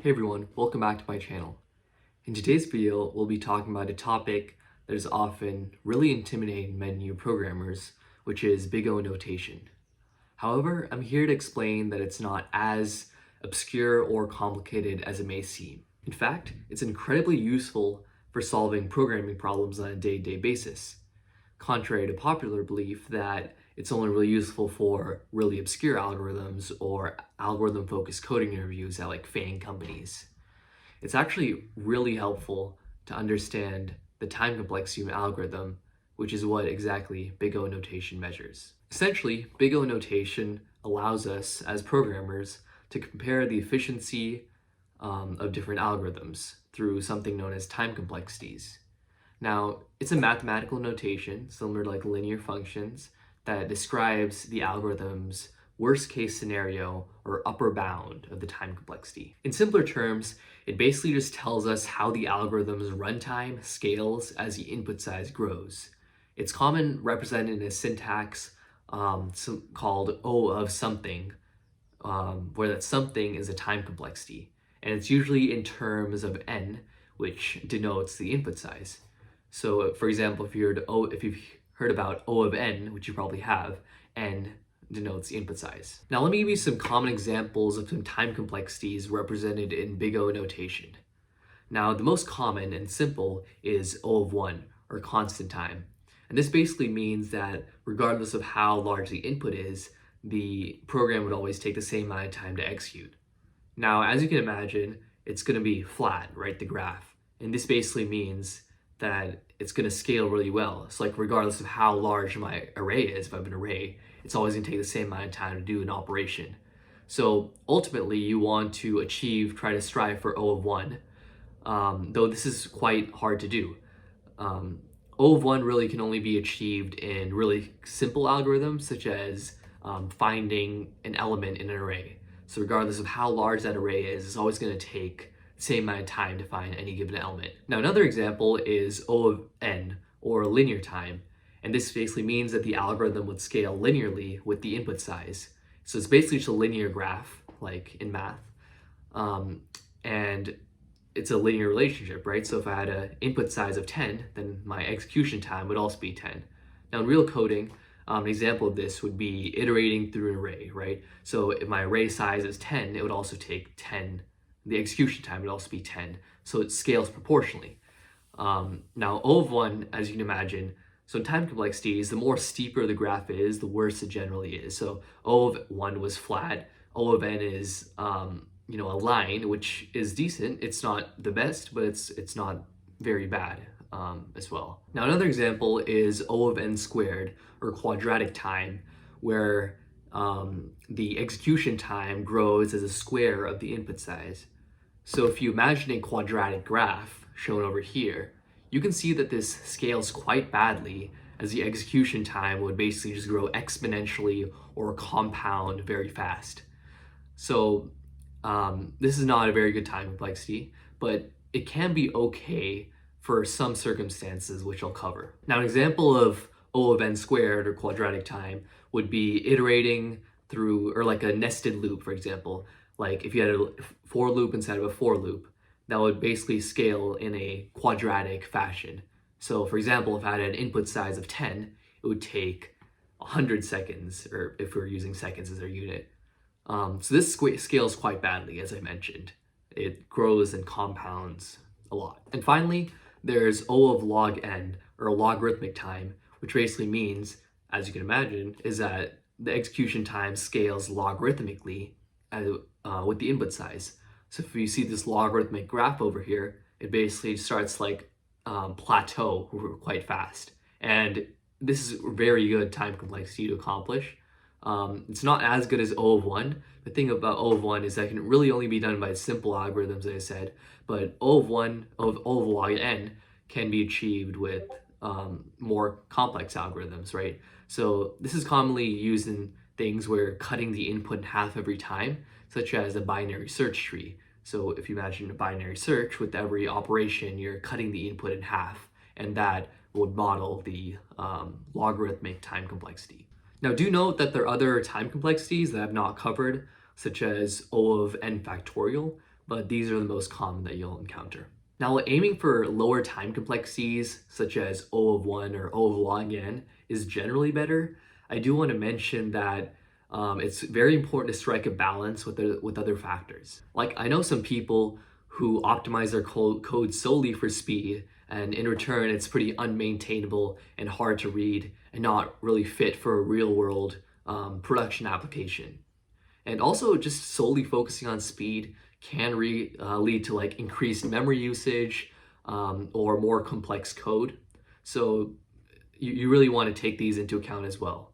Hey everyone, welcome back to my channel. In today's video, we'll be talking about a topic that is often really intimidating many new programmers, which is big O notation. However, I'm here to explain that it's not as obscure or complicated as it may seem. In fact, it's incredibly useful for solving programming problems on a day-to-day basis, contrary to popular belief that it's only really useful for really obscure algorithms or algorithm-focused coding interviews at like FAANG companies. It's actually really helpful to understand the time complexity of an algorithm, which is what exactly big O notation measures. Essentially, big O notation allows us as programmers to compare the efficiency of different algorithms through something known as time complexities. Now, it's a mathematical notation, similar to like linear functions, that describes the algorithm's worst case scenario or upper bound of the time complexity. In simpler terms, it basically just tells us how the algorithm's runtime scales as the input size grows. It's common represented in a syntax called O of something, where that something is a time complexity. And it's usually in terms of n, which denotes the input size. So for example, if you've heard about O of n, which you probably have, n denotes the input size. Now let me give you some common examples of some time complexities represented in big O notation. Now the most common and simple is O of 1, or constant time. And this basically means that regardless of how large the input is, the program would always take the same amount of time to execute. Now, as you can imagine, it's going to be flat, right, the graph. And this basically means that it's going to scale really well. So like regardless of how large my array is, if I have an array, it's always going to take the same amount of time to do an operation. So ultimately you want to try to strive for O of 1, though this is quite hard to do. O of 1 really can only be achieved in really simple algorithms, such as finding an element in an array. So regardless of how large that array is, it's always going to take the same amount of time to find any given element. Now another example is O of n, or linear time. And this basically means that the algorithm would scale linearly with the input size. So it's basically just a linear graph, like in math. And it's a linear relationship, right? So if I had an input size of 10, then my execution time would also be 10. Now in real coding, an example of this would be iterating through an array, right? So if my array size is 10, it would also take 10. The execution time would also be 10. So it scales proportionally. Now O of 1, as you can imagine, so in time complexities, the more steeper the graph is, the worse it generally is. So O of 1 was flat. O of n is a line, which is decent. It's not the best, but it's not very bad as well. Now another example is O of n squared, or quadratic time, where the execution time grows as a square of the input size. So if you imagine a quadratic graph shown over here, you can see that this scales quite badly, as the execution time would basically just grow exponentially or compound very fast. So this is not a very good time complexity, but it can be okay for some circumstances, which I'll cover. Now an example of O of n squared, or quadratic time, would be iterating through, or like a nested loop, for example. Like if you had a for loop instead of a for loop, that would basically scale in a quadratic fashion. So for example, if I had an input size of 10, it would take 100 seconds, or if we're using seconds as our unit. So this scales quite badly, as I mentioned. It grows and compounds a lot. And finally, there's O of log n, or logarithmic time, which basically means, as you can imagine, is that the execution time scales logarithmically with the input size. So if you see this logarithmic graph over here, it basically starts like plateau quite fast. And this is very good time complexity to accomplish. It's not as good as O of 1. The thing about O of 1 is that it can really only be done by simple algorithms, as I said, but O of log n can be achieved with more complex algorithms, right? So this is commonly used in things where cutting the input in half every time, such as a binary search tree. So if you imagine a binary search, with every operation, you're cutting the input in half, and that would model the logarithmic time complexity. Now do note that there are other time complexities that I've not covered, such as O of n factorial, but these are the most common that you'll encounter. Now, while aiming for lower time complexities, such as O of 1 or O of log n, is generally better, I do want to mention that it's very important to strike a balance with other factors. Like, I know some people who optimize their code solely for speed, and in return, it's pretty unmaintainable and hard to read and not really fit for a real world production application. And also, just solely focusing on speed can lead to like increased memory usage or more complex code. So you really want to take these into account as well.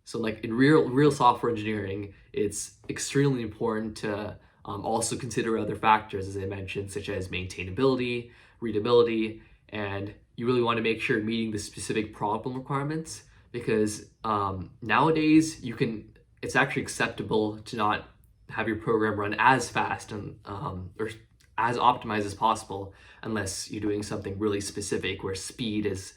So like in real software engineering, it's extremely important to also consider other factors, as I mentioned, such as maintainability, readability, and you really want to make sure meeting the specific problem requirements, because nowadays it's actually acceptable to not have your program run as fast and or as optimized as possible, unless you're doing something really specific where speed is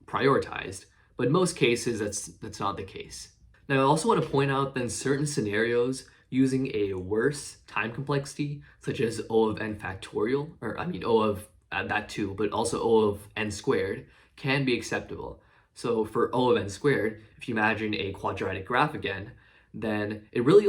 prioritized. But in most cases, that's not the case. Now, I also want to point out that in certain scenarios, using a worse time complexity, such as O of n factorial, or I mean O of that too, but also O of n squared, can be acceptable. So for O of n squared, if you imagine a quadratic graph again, then it really